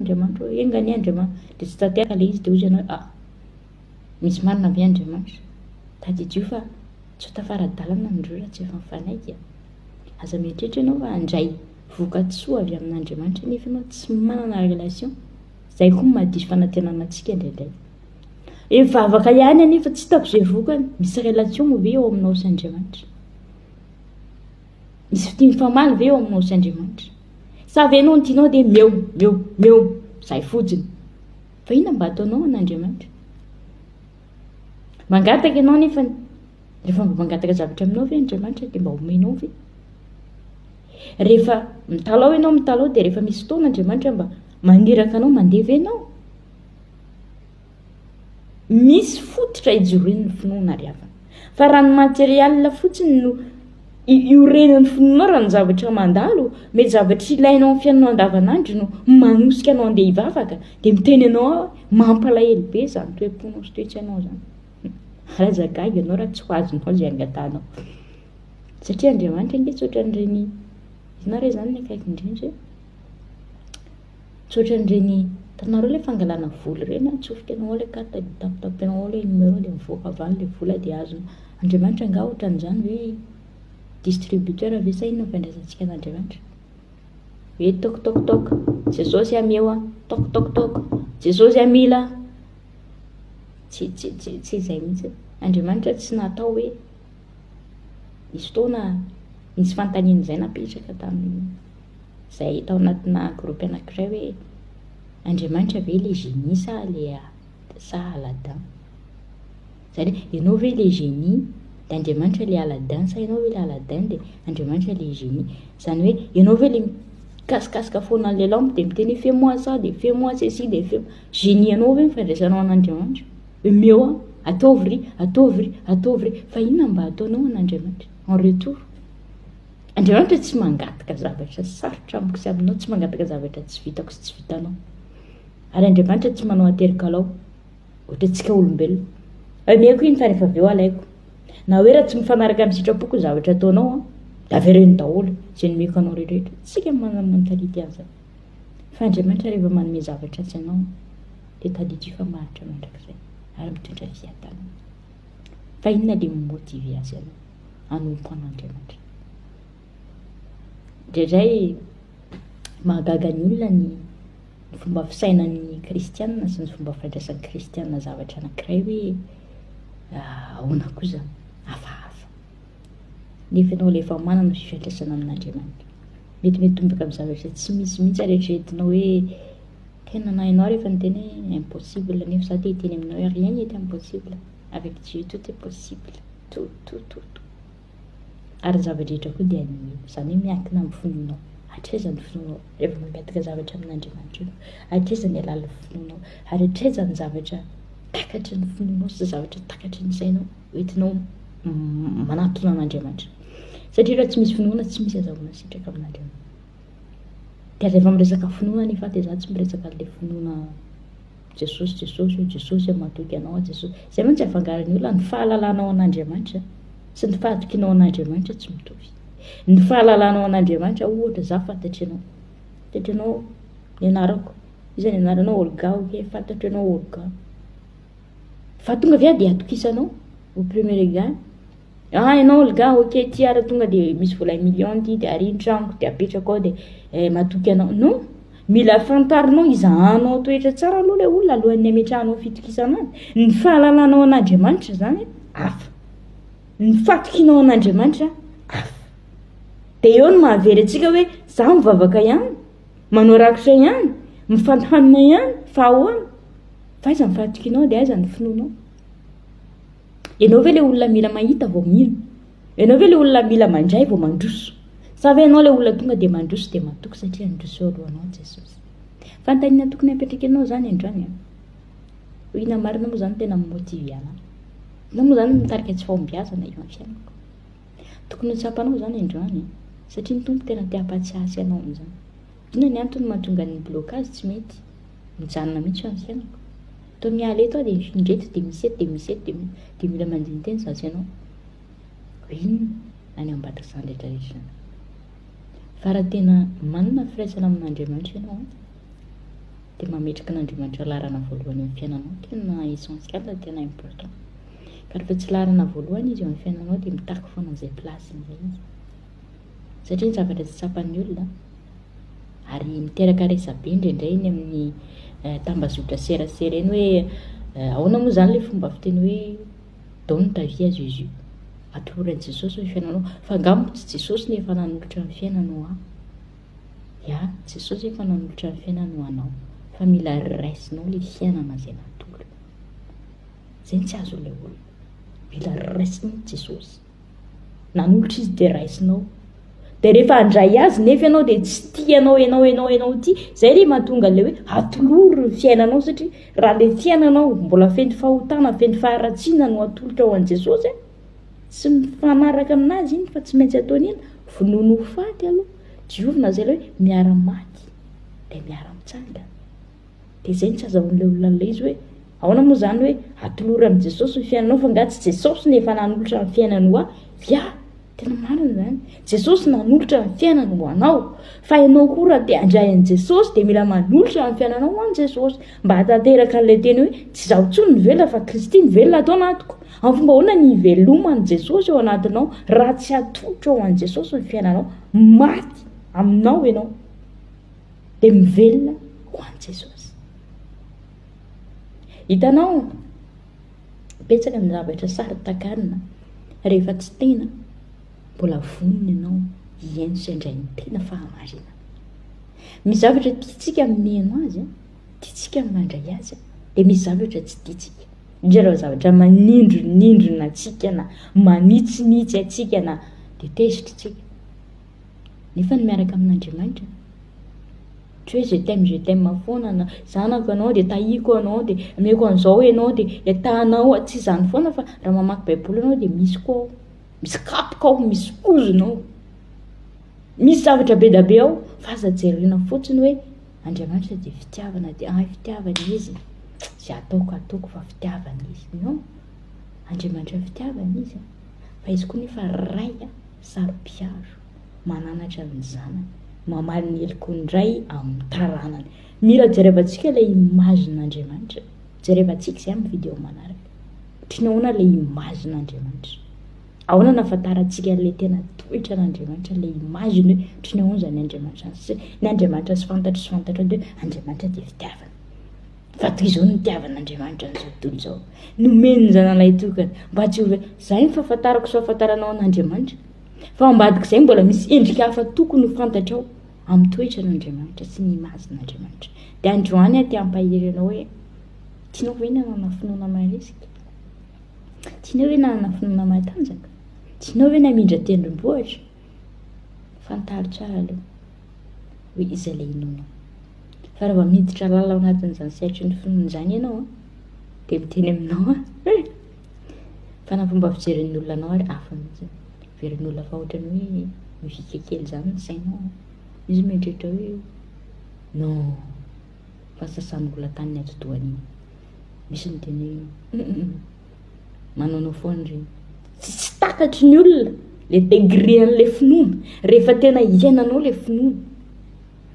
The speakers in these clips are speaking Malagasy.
Andriamanitra hoe engany Andriamanitra dia tsy tanteraka ilay izy dia hozy ianao misy marina avy Andriamanitra tadidio fa tsy ho tafara-dalana andreo raha tsy efa mifanaiky aza mieritreritra ianao fa handray voka-tsoa avy amin'Andriamanitra nefa ianao tsy manana relation izay koa mahadiso fanantenana antsika indraindray efa avaka ihany anefa tsy hitako izay vokany misy relation ve eo aminao sy Andriamanitra misy fitia mifamaly ve eo aminao sy Andriamanitra sa ve ianao ny tianao dia meo izay fotsiny fa inona mba ataonao an'Andriamanitra mangataka ianao nefa rehefa mba mangataka zavatra aminao ve Andriamanitra dia mba omenao ve rehefa mitalao ianao dia rehefa misy fotoana Andriamanitra mba maniraka anao mandeha ve ianao misy fototra ijoren'ny finoana ary havana fa raha ny materiala fotsiny no iorenan'ny finoana raha ny zavatra mandalo mety zavatra ilainao amin'ny fiainanao andavanandro no manosika anao andeha hivavaka dia miteny ianao mampalahelo be izany toe-ponao sy toe-tsainao izany razagaga ianao raha tsy ho azonao izay angatanao satria Andriamanitra ange tsy ohatran'ireny ianareo izany ny akaiky indrindra tsy ohatran'ireny tanareo ilay fangalana vola ireny atsofika anao ilay carte tapitapianao ilay numéro dia mivoaka avy any ilay vola dia azonao Andriamanitra anga ohatran'izany hoe distributeur ve sa inona fiandraisantsika an'Andriamanitra hoe tokotokotoko Jesosy ameo tokotokotoko Jesosy amila tsy izay mihitsy Andriamanitra tsy natao hoe misy fotoana misy fanontaniana izay napetraka tamin'izay tao anatina groupe anankiray hoe Andriamanitra ve ilay génie sa Aladin izany ianao ve ilay génie dia Andriamanitra ilay Aladin sa ianao ve ilay Aladin dia Andriamanitra ilay génie izany hoe ianao ve ilay mikasikasika foana an'ilay lampe dia miteny fais-moi ça dia fais-moi ceci dia fais-moi génie ianao ve mifandraisanao an'Andriamanitra meo ataovy ry fa inona mba ataonao an'Andriamanitra en retour Andriamanitra tsy mangataka zavatra sarotra amiko sy aminao tsy mangataka zavatra tsy vitako sy tsy vitanao ary Andriamanitra tsy manao aterikalao ohatrantsika olombelona meko iny fa rehefa avy eo alaiko na hoe raha tsy mifanaraka amin'ny sitrapoko ny zavatra ataonao dia avereny daholo izay nomeko anao rehetrarehetra tsika manana mentality azy fa Andriamanitra rehefa manome zavatra tsy ianao dia tadidio fa maharitra mandrakizay ary mitondra fiadanana fa inona ilay mimotivy azy ianao hanompo an'Andriamanitra indraindray mahagaga ny olona ny fomba fisainan'ny kristianina sy ny fomba fifandraisan'ny kristianina zavatra anankiray hoe ahoana koa izany hafahafa nefa ianao ilay efa manana fifandraisana amin'Andriamanitra mety tombaka amin'ny zavatra tsy misy mihitsy arehetraretinao hoe tena na ianao rehefa niteny hoe impossible nefa za te hiteny aminao hoe rien n'est impossible avec Dieu tout est possible tout ary zavatra rehetra koa dia izany hoe miankina amin'ny finoanao hatraiza ny finoanao rehefa mangataka zavatra amin'Andriamanitra hatraiza ny alalan'ny finoanao ary hatraiza ny zavatra takatry ny finoanao sy zavatra takatry ny sainao hoentinao manatona an'Andriamanitra satria raha tsy misy finoana tsy misy azahoana sitraka amin'Andriamanitra dia rehefa miresaka finoana nefa dia za tsy miresaka an'ilay finoana Jesosy matoky anao Jesosy izay mantsy avangaran'ny olona ny fahalalanao an'Andriamanitra sy ny fahatokinao an'Andriamanitra tsy mitovy ny fahalalanao an'Andriamanitra ohatra za fantatry ianao ny anarako izy ny anaranao Olga fantatry ianao Olga fa tonga avy dia atokisanao au premier regard ianao Olga ty ara tonga dia misy vola million ty dia arin-tranoko dia apetraka ao dia matoky anao non mila fantarinao izahanao toetra tsara aloha ilay olona alohan'ny ametrahanao fitokisana azy ny fahalalanao an'Andriamanitra izany hafa ny fatokinao an'Andriamanitra hafa dia eo no mahavery antsika hoe za mivavaka ihany manao rakotra ihany mifantanina ihany fa ahoana fa aiza ny fahatokinao dia aiza ny finoanao ianao ve ilay olona mila mahita vao mino ianao ve ilay olona mila mandray vao mandroso sa ve ianao ilay olona tonga dia mandroso dia matoky satria androso eo alohanao Jesosy fanontaniana tokony hapetraka ianao izany androany ho ina marina moa izany tena mimotivy anahy na moa izany mitarika tsy fahombiazana eo amin'ny fiainako tokony ho tsapanao izany androany satria ny tompo tena te-hampatsiahasy ianao amin'izany inona ny antony mahatonga ny blocage tsy mety mijanona mihitsy eo amin'ny fiainako toa miala eto dia indreto dia misy eto dia mila mandiniteny zatsy ianao ho inona any ambadika izany rehetrarehetra fa raha tena manana firaisana amin'Andriamanitra ianao dia mametraka n'Andriamanitra larana voalohany amin'ny fiainanao, tena essentiel, tena important. Ka rehefa tsy larana voalohany izy eo amin'ny fiainanao dia mitaky foana an'izay plasiny izay izy. Satria ny zavatra tsy tsapan'ny olona ary miteraka resabe indraindray eny amin'ny tambazotra serasera eny hoe ahoana moa izany ilay fomba fiteny hoe donne ta vie à Jésus, atoloran'i Jesosy ny fiainanao. Fa angamba tsy Jesosy no efa nanolotra ny fiainanao ia, Jesosy efa nanolotra ny fiainanao anao, fa mila raisinao ilay fiainana izay natolo. Izay tsy azo ilay olona, mila raisinao Jesosy, nanolotra izy dia raisinao. Dia rehefa handray azy nefa ianao dia tsy tianao enao ty, izay ilay mahatonga ilay hoe atoloro ny fiainanao. Satria raha ilay fiainanao mbola feno fahotana, feno faharatsiana no atolotra ho an'i Jesosy, tsy mifanaraka aminazy iny fa tsy maintsy ataon'ina vonono ho faty aloha, diovina izay ilay hoe miara-maty dia miara-mitsanga. Dia izay tsy azahoan'ilay olona ilay izy hoe ahoana moa izany hoe atoloro amin'i Jesosy ny fiainanao fa ngatsy Jesosy nefa nanolotra ny fiainanao ia, tena marina izany. Jesosy nanolotra ny fiainanao anao, fa ianao koa raha te handray an'i Jesosy dia mila manolotra ny fiainanao ho an'i Jesosy, mba hatanteraka an'ilay teny hoe tsy izaho intsony ny velona fa Kristy ny velona atao anatiko. Amin'ny fomba ahoana ny iveloman'i Jesosy ao anatinao raha tsy atolotra ho an'i Jesosy ny fiainanao, maty aminao ianao dia mivelona ho an'i Jesosy. Hitanao betsaka ny zavatra sary takanina rehefa tsy tena mbola vonona ianao hiaino sy handray ny tena fahamarinana. Misy zavatra tiantsika miheno azy, tiantsika mandray azy, dia misy zavatra tsy tiantsika. Indrindra zavatra manindronindrona atsika na manitsinitsy atsika na dia tezitra tsika. Nefa ny miaraka amin'Andriamanitra, tsy hoe je t'aime foana na zanako anao dia tahiko anao dia ameko an'izao ianao dia tahanao, tsy izany foana fa raha mamaky baiboly ianao dia misy koa ao, misy kapoka ao, misy ozona ao, misy zavatra be da be ao, fa aza jerena fotsiny hoe Andriamanitra dia fitiavana, dia fitiavana izy, izay ataoko fa fitiavana izy. Non, Andriamanitra fitiavana izy, fa izy koa nefa ray saro-piaro, mananatra ny zanany, mamaly ny helikon-dray amin'ny taranany. Mila jerevantsika ilay imagin'Andriamanitra, jerevantsika izay amin'ny vidéo manaraka. Otriny ahoana ilay imagin'Andriamanitra, ahoana nahafantarantsika ilay tena toetra n'Andriamanitra, ilay imaginy hoe otriny ahoana izany Andriamanitra. Ny Andriamanitra sy fantatra hoe Andriamanitra dia fitiavana. Fa toy izao ny tiavan'Andriamanitra n'izao tontolo izao, nomeny ny zanan'ilay tokana mba tsy ho hoe izay ny fahafantarako sy fahafantaranao an'Andriamanitra. Fa ambadika izay mbola misy endrika hafa tokony ho fantatrao amin'ny toetra n'Andriamanitra sy ny imagin'Andriamanitra. Dia androany aty hampahery anao hoe tianao hoe nanana finoana maresika, tianao hoe nanana finoana matanjaka, tianao hoe namindra tendrombohitra, fantaro tsara aloha hoe iza ilay inona. Fa raha miditra lalao anatin'izany sehatry ny finoana izany ianao dia miteny aminao fa na fomba fijerin'ny olona anao ary hafa mihitsy. Fijerin'ny olona fa ohatrany hoe mivika kely izany ny sainao, izy mieritreritra hoe non, fa sasan'olona tany ny atotoany. Misy ny teny hoe manao foana ireny, tsy takatry ny olona le degré an'ilay finoana rehefa tena iainanao ilay finoana,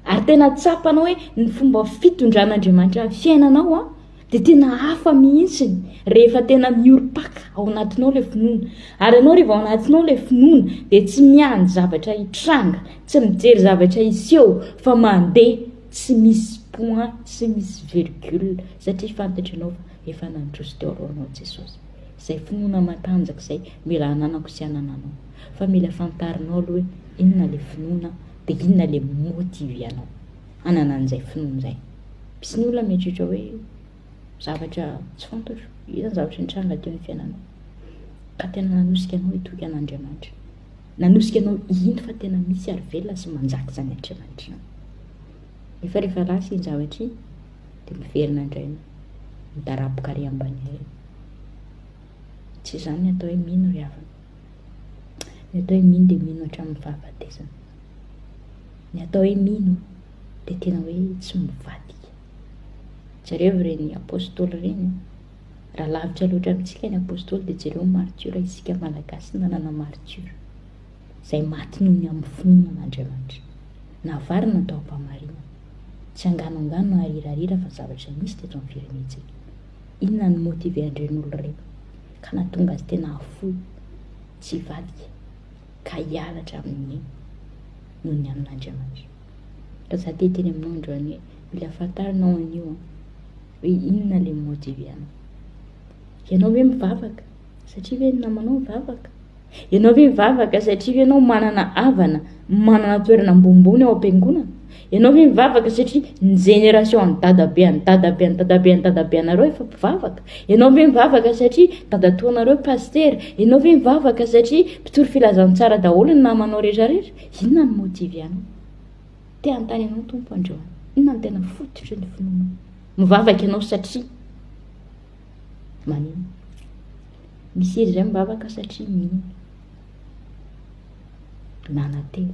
ary tena tsapanao hoe ny fomba fitondran'Andriamanitra amin'ny fiainanao dia tena hafa mihitsy rehefa tena mioro-paka ao anatinao ilay finoana. Ary ianao rehefa ao anatinao ilay finoana dia tsy miandry zavatra hitranga, tsy mijery zavatra hiseho, fa mandeha tsy misy point, tsy misy virgule, satria fantatry ianao fa efa nandroso teo alohanao Jesosy. Izay finoana matanjaka izay mila hananako sy hanananao, fa mila fantarinao aloha hoe inona ilay finoana dia inona ilay motive anao hanana an'izay finoana izay. Misy ny olona mieritreritra hoe zavatra tsy fantatro, iza ny zavatra nitranga teo amin'ny fiainanao, ka tena nanosika anao hitoky an'Andriamanitra, nanosika anao ino fa tena misy ary velona sy manjaka izany Andriamanitra. Nefa rehefa lasa iny zavatra iny dia miverina indray midaraboka ary ambany eny. Tsy izany ny atao hoe mino ry havana, ny atao hoe mino dia mino hatramin'ny fahafatesana, ny atao hoe mino dia tena hoe tsy mivadika. Jareo ireny apôstôly ireny, raha lavitra loatra amintsika ny apôstôly dia jereo martyra, isika malagasy nanana martyra izay maty noho ny amin'ny finoana an'Andriamanitra, navarina tao am-pamarinana. tsy anganoangano arirarira fa zavatra misy teto amin'ny firenetsika. Inona ny motive andren'olo reny ka natonga azy tena afoy tsy vadika ka hialatra amin'ny noho ny amin'Andriamanitra. Ka za te teny aminao androany hoe mila fantarinao an'io hoe inona le motive anao. Ianao hoe mivavaka satria hoe namanao mivavaka. Ianao hoe mivavaka satria ianao manana havana, manana toerana ambonimbony ao am-piangonana. Ianao hoe mivavaka satria ny génération ny dadabe anareo efa mpivavaka. Ianao hoe mivavaka satria dadatoanareo paster. Ianao hoe mivavaka satria mpitory filazantsara daholo ny namanao rehetrarehetra. Inona ny motive anao? Te hanontany anao Tompo androany. Inona ny tena fototry ny finoana? Mivavaka ianao satria manino? Misy iry izay mivavaka satria minino? Nanantena.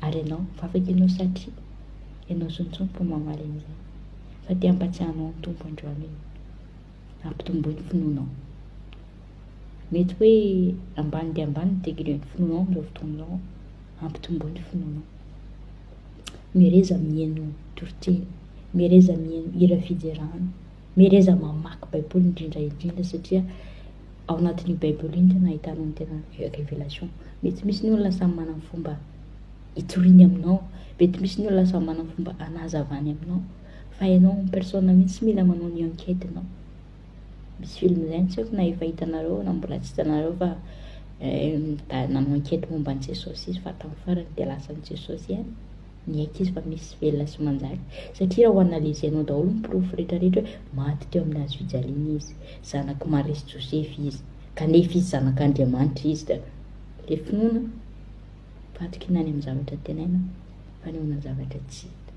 Ary ianao mivavaka ianao satria ianao sontsompo mamaly an'izay. Fa te hampatsiahanao ny Tompo androany hoe ampitomboy ny finoanao. Mety hoe ambany dia ambany ny degré ny finoanao amin'izao fotoana izao, ampitomboy ny finoanao. Mihereza mihaino toriteny, mihereza mihaino hira fijerahana, mihereza mamaky baiboly indrindra satria ao anatin'io baiboly iny tena ahitanao ny tena révélation. Mety misy ny olona samy manana fomba hitoriany aminao, mety misy ny olona samy manana fomba hanazavany aminao, fa ianao ny persona mihitsy mila manao ny enquête anao. Misy film izay tsy haiko na efa hitanareo na mbola tsy hitanareo fa nanao enquête momba an'i Jesosy izy fa tamin'ny farany dia lasan'i Jesosy ihany. Ny haika izy fa misy velona sy manjary satria raha ho analizenao daholo ny profo rehetrarehetra hoe maty teo amin'ny hazo fijaliana izy, zanaky Maria sy Josefy izy, kanefa izy zanak'Andriamanitra izy. Da le finoana vatok inany amin'ny zavatra tenaina fanehoana zavatra tsy hita.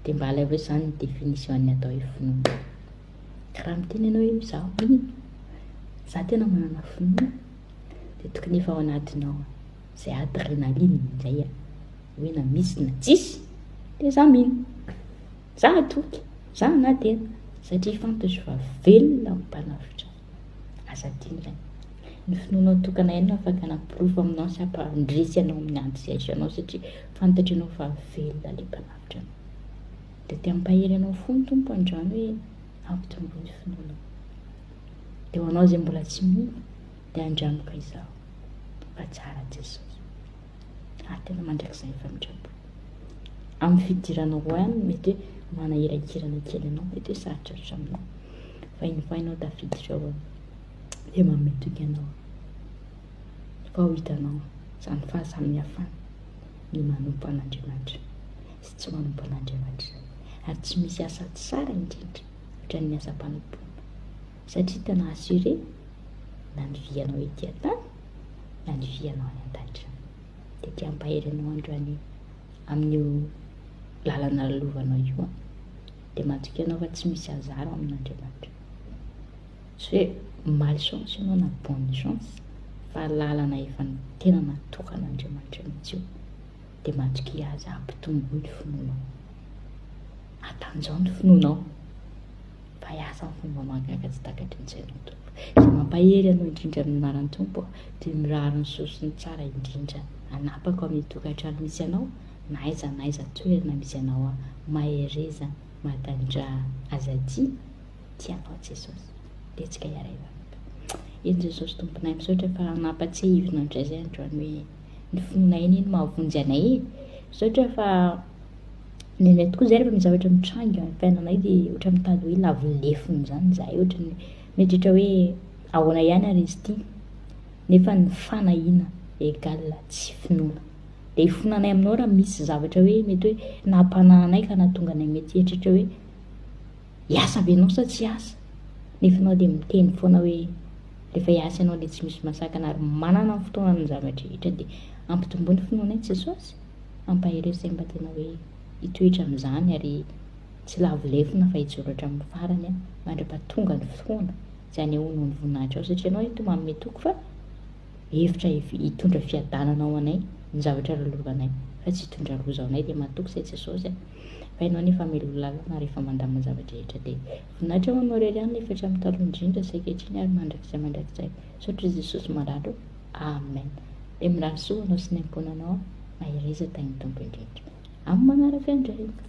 Dia mba alaivo izany ny définition-ny atao hoe finoana. Raha miteny ianao hoe izaho minino, za tena manana finoana, dia tokony efa ao anatinao izay adrénaline izay hoe na misy na tsisy dia za minino, za atoky, za anatena satria fantatro fa velona ny mpanafitra asa tiany. Ny finoanao tokana ihany no afaka nampirofo aminao sy hampandresy anao amin'ny anty anao satria fantatro ianao fa velona ilay mpanafitra anao. Dia te hampahery anao fony Tompo androany hoe ampitomboy ny finoanao. Dia ho anao izay mbola tsy mino dia andramoka izaho fa tsara Jesosy. Tena mandrakizay efa mitrapo. Amin'ny fidiranao ihany mety hoe manahirakirana kely anao, mety hoe sarotrarotra aminao. Fa inofainao tafiditra ao dia mametoky anao. Fa ho hitanao izany fahasamihafana ny manompo an'Andriamanitra sy tsy manompo an'Andriamanitra. Ary tsy misy asa tsara indrindra ohatra ny asa mpanompoana. Satria tena assuré na ny vianao etỳ an-tany na ny vianao any an-danitra. Dia tia hampahery anao androany amin'io lalana lovanao io dia matoky ianao fa tsy misy azara amin'Andriamanitra. Tsy hoe malchance ianao na bonne chance fa lalana efa tena natokan'Andriamanitra mihitsy io. Dia matoky aza ampitomboy ny finoanao, atanjao ny finoanao fa hiasa amin'ny fomba mahagaga tsy takatry ny sainao Tompo. Izay mampahery anao indrindra amin'ny anaran'ny Tompo dia mirary ny sosiny tsara indrindra anapaka amin'ny tokantrano misy anao na aiza toerana misy anao mahereza matandra azadia tianao Jesosy. Dia tsika hiarahivana. Eny Jesosy Tomponay misaotra fa nampatsiahivina indray izay androany hoe ny finoana iny mahavonjy anay. Misaotra fa neny tokoa izay rehefa mizavatra mitrango amin'ny fiainanay dia ohatra mitady hoe lavolefony izany izahay, ohatra ny mieritreritra hoe ahoana ihany ary izy ity nefa ny fanahiana égale tsy finoana. Dia hifonanay aminao raha misy zavatra hoe mety hoe nampanahinay ka nahatonga anay mety hieritreritra hoe hiasa be anao sa tsy hiasa, nefa anao dia miteny foana hoe rehefa hiasa ianao dia tsy misy masakana ary manana ny fotoana ny zavatra rehetra. Dia ampitomboy ny finoanay Jesosy, ampahery izay mba tena hoe hitoetra amin'izany ary tsy lavolefona fa hijoratra amin'ny farany mandra-pahatonga ny fotoana izany ahoana ny voninahitra ao satria ianao eto manome toko fa hevitra hitondra fiadanana ao anay ny zavatra lolovanay fa tsy hitondra loza ao anay. Dia mahatoky izay Jesosy fa ianao nefa melo lalana rehefa mandamina zavatra rehetra. Dia voninahitra ho anao rery ihany nefa tsy amin'ny taloha indrindra sy ankehitriny ary mandrakizay saotra Jesosy mararo. Amen. Dia mirary soa anao sy ny amponanao mahereza tany Tompo indrindra. amin'ny manara-piandrena.